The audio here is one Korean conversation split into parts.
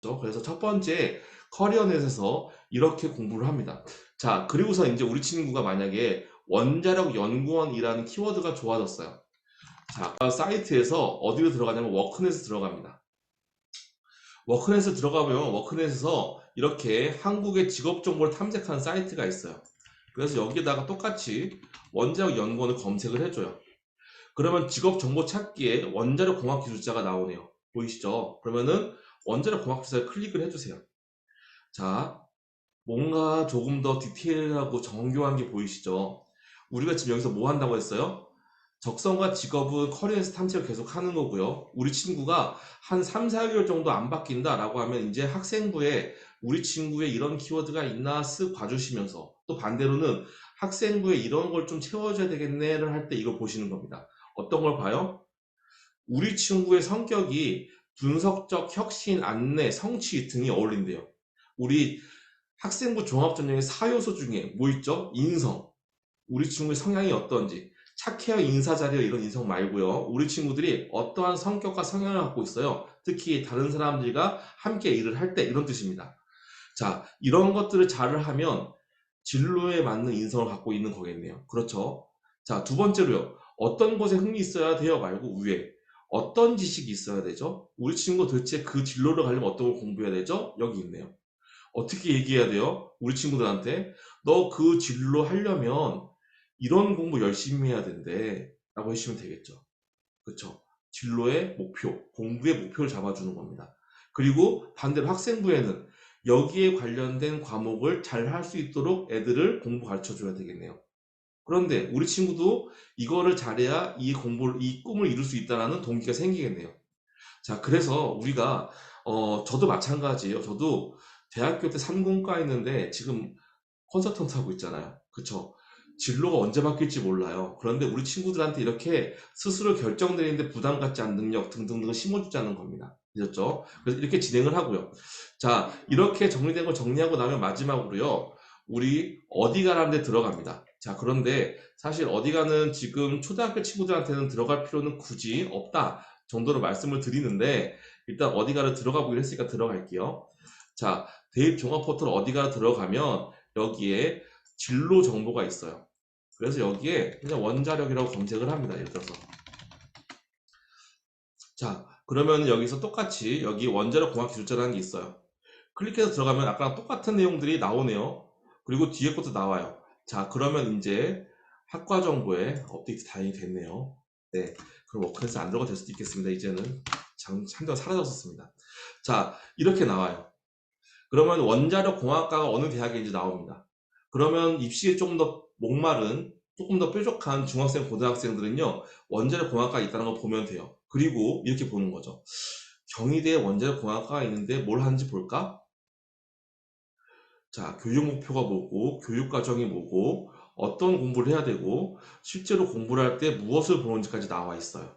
그래서 첫 번째 커리어넷에서 이렇게 공부를 합니다. 자, 그리고서 이제 우리 친구가 만약에 원자력 연구원이라는 키워드가 좋아졌어요. 자, 사이트에서 어디로 들어가냐면 워크넷에 들어갑니다. 워크넷에 들어가면 워크넷에서 이렇게 한국의 직업 정보를 탐색하는 사이트가 있어요. 그래서 여기에다가 똑같이 원자력 연구원을 검색을 해줘요. 그러면 직업 정보 찾기에 원자력 공학 기술자가 나오네요. 보이시죠? 그러면은 원자력 공학 기술자를 클릭을 해주세요. 자, 뭔가 조금 더 디테일하고 정교한 게 보이시죠? 우리가 지금 여기서 뭐 한다고 했어요? 적성과 직업은 커리어에서 탐색을 계속 하는 거고요. 우리 친구가 한 3, 4개월 정도 안 바뀐다 라고 하면 이제 학생부에 우리 친구에 이런 키워드가 있나 쓱 봐주시면서, 또 반대로는 학생부에 이런 걸 좀 채워줘야 되겠네를 할 때 이걸 보시는 겁니다. 어떤 걸 봐요? 우리 친구의 성격이 분석적, 혁신, 안내, 성취 등이 어울린대요. 우리 학생부 종합전형의 4요소 중에 뭐 있죠? 인성. 우리 친구의 성향이 어떤지. 착해요, 인사잘해요, 이런 인성 말고요. 우리 친구들이 어떠한 성격과 성향을 갖고 있어요. 특히 다른 사람들과 함께 일을 할 때, 이런 뜻입니다. 자, 이런 것들을 잘 하면 진로에 맞는 인성을 갖고 있는 거겠네요. 그렇죠? 자, 두 번째로요. 어떤 것에 흥미 있어야 돼요 말고 위에 어떤 지식이 있어야 되죠? 우리 친구 도대체 그 진로를 가려면 어떤 걸 공부해야 되죠? 여기 있네요. 어떻게 얘기해야 돼요? 우리 친구들한테 너 그 진로 하려면 이런 공부 열심히 해야 된대 라고 해주시면 되겠죠. 그쵸? 진로의 목표, 공부의 목표를 잡아주는 겁니다. 그리고 반대로 학생부에는 여기에 관련된 과목을 잘 할 수 있도록 애들을 공부 가르쳐 줘야 되겠네요. 그런데 우리 친구도 이거를 잘해야 이 꿈을 이룰 수 있다는 동기가 생기겠네요. 자, 그래서 우리가 저도 마찬가지예요. 저도 대학교 때 삼공과 했는데 지금 컨설턴트 하고 있잖아요. 그쵸? 진로가 언제 바뀔지 몰라요. 그런데 우리 친구들한테 이렇게 스스로 결정 내리는데 부담 갖지 않는 능력 등등등을 심어주자는 겁니다. 되셨죠? 그래서 이렇게 진행을 하고요. 자, 이렇게 정리된 걸 정리하고 나면 마지막으로요. 우리 어디 가라는 데 들어갑니다. 자, 그런데 사실 어디 가는 지금 초등학교 친구들한테는 들어갈 필요는 굳이 없다 정도로 말씀을 드리는데, 일단 어디 가를 들어가 보기로 했으니까 들어갈게요. 자, 대입 종합 포털 어디 가를 들어가면 여기에 진로 정보가 있어요. 그래서 여기에 그냥 원자력이라고 검색을 합니다. 예를 들어서. 자, 그러면 여기서 똑같이 여기 원자력 공학 기술자라는 게 있어요. 클릭해서 들어가면 아까랑 똑같은 내용들이 나오네요. 그리고 뒤에 것도 나와요. 자, 그러면 이제 학과 정보에 업데이트 다행히 됐네요. 네, 그럼 워크넷에 안 들어가 될 수도 있겠습니다. 이제는 한동안 사라졌었습니다. 자, 이렇게 나와요. 그러면 원자력 공학과가 어느 대학인지 나옵니다. 그러면 입시에 조금 더 목마른, 조금 더 뾰족한 중학생, 고등학생들은요, 원자력 공학과가 있다는 거 보면 돼요. 그리고 이렇게 보는 거죠. 경희대에 원자력 공학과가 있는데 뭘 하는지 볼까? 자, 교육 목표가 뭐고, 교육 과정이 뭐고, 어떤 공부를 해야 되고, 실제로 공부를 할 때 무엇을 보는지까지 나와 있어요.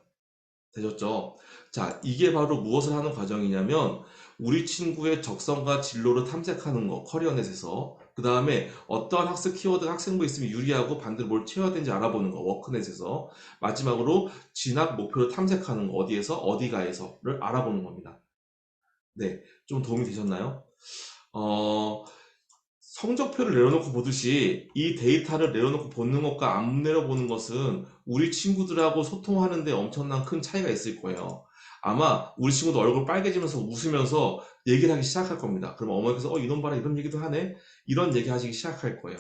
되셨죠? 자, 이게 바로 무엇을 하는 과정이냐면 우리 친구의 적성과 진로를 탐색하는 거, 커리어넷에서. 그 다음에 어떠한 학습 키워드가 학생부에 있으면 유리하고 반대로 뭘 채워야 되는지 알아보는 거, 워크넷에서. 마지막으로 진학 목표를 탐색하는 거, 어디에서 어디가에서를 알아보는 겁니다. 네, 좀 도움이 되셨나요? 어, 성적표를 내려놓고 보듯이 이 데이터를 내려놓고 보는 것과 안 내려보는 것은 우리 친구들하고 소통하는데 엄청난 큰 차이가 있을 거예요. 아마 우리 친구도 얼굴 빨개지면서 웃으면서 얘기를 하기 시작할 겁니다. 그럼 어머니께서 이놈 봐라 이런 얘기도 하네? 이런 얘기 하시기 시작할 거예요.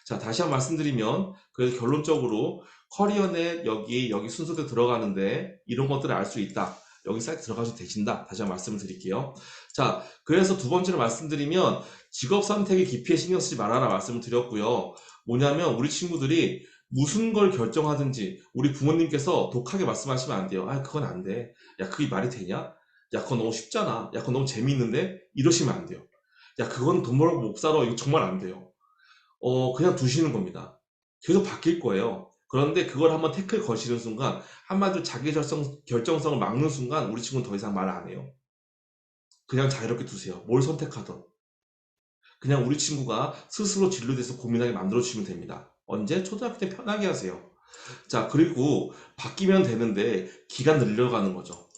자, 다시 한번 말씀드리면 그래서 결론적으로 커리어넷 여기 순서대로 들어가는데 이런 것들을 알 수 있다. 여기 사이트 들어가셔도 되신다. 다시 한번 말씀을 드릴게요. 자, 그래서 두 번째로 말씀드리면 직업 선택의 깊이에 신경 쓰지 말아라 말씀을 드렸고요. 뭐냐면 우리 친구들이 무슨 걸 결정하든지 우리 부모님께서 독하게 말씀하시면 안 돼요. 그건 안 돼. 야, 그게 말이 되냐? 야, 그건 너무 쉽잖아. 야, 그건 너무 재미있는데? 이러시면 안 돼요. 야, 그건 돈 벌고 못 살아. 이거 정말 안 돼요. 그냥 두시는 겁니다. 계속 바뀔 거예요. 그런데 그걸 한번 태클 거시는 순간, 한마디로 자기 결정성을 막는 순간 우리 친구는 더 이상 말 안 해요. 그냥 자유롭게 두세요. 뭘 선택하든. 그냥 우리 친구가 스스로 진로에 대해서 고민하게 만들어주시면 됩니다. 언제? 초등학교 때 편하게 하세요. 자, 그리고 바뀌면 되는데 기간 늘려가는 거죠.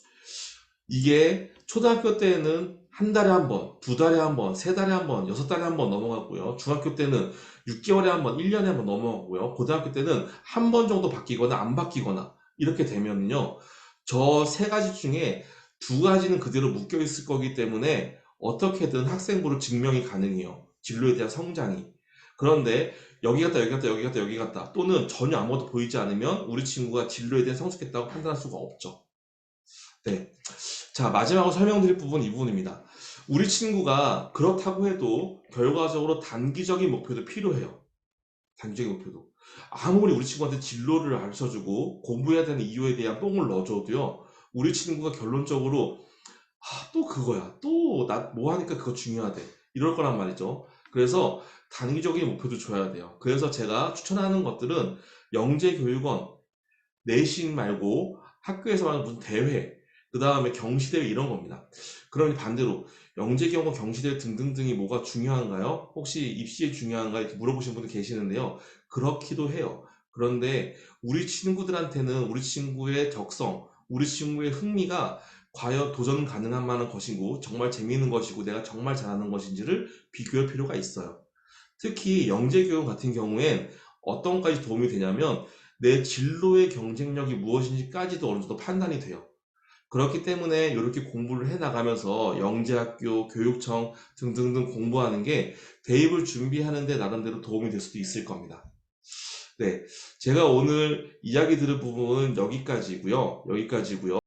이게 초등학교 때는 한 달에 한 번, 두 달에 한 번, 세 달에 한 번, 여섯 달에 한 번 넘어가고요. 중학교 때는 6개월에 한 번, 1년에 한 번 넘어가고요. 고등학교 때는 한 번 정도 바뀌거나 안 바뀌거나 이렇게 되면요. 저 세 가지 중에 두 가지는 그대로 묶여 있을 거기 때문에 어떻게든 학생부로 증명이 가능해요. 진로에 대한 성장이. 그런데 여기 갔다 여기 갔다 여기 갔다 여기 갔다 또는 전혀 아무것도 보이지 않으면 우리 친구가 진로에 대해 성숙했다고 판단할 수가 없죠. 네. 자, 마지막으로 설명드릴 부분은 이 부분입니다. 우리 친구가 그렇다고 해도 결과적으로 단기적인 목표도 필요해요. 단기적인 목표도. 아무리 우리 친구한테 진로를 가르쳐주고 공부해야 되는 이유에 대한 뽕을 넣어줘도요. 우리 친구가 결론적으로 또 그거야. 또 나 뭐 하니까 그거 중요하대. 이럴 거란 말이죠. 그래서 단기적인 목표도 줘야 돼요. 그래서 제가 추천하는 것들은 영재교육원, 내신 말고 학교에서 하는 무슨 대회, 그 다음에 경시대회 이런 겁니다. 그러니 반대로 영재경고 경시대회 등등등이 뭐가 중요한가요? 혹시 입시에 중요한가 이렇게 물어보시는 분들 계시는데요. 그렇기도 해요. 그런데 우리 친구들한테는 우리 친구의 적성, 우리 친구의 흥미가 과연 도전 가능한 만한 것이고 정말 재미있는 것이고 내가 정말 잘하는 것인지를 비교할 필요가 있어요. 특히 영재교육 같은 경우엔 어떤 것까지 도움이 되냐면 내 진로의 경쟁력이 무엇인지까지도 어느 정도 판단이 돼요. 그렇기 때문에 이렇게 공부를 해 나가면서 영재학교, 교육청 등등등 공부하는 게 대입을 준비하는 데 나름대로 도움이 될 수도 있을 겁니다. 네, 제가 오늘 이야기 들은 부분은 여기까지고요.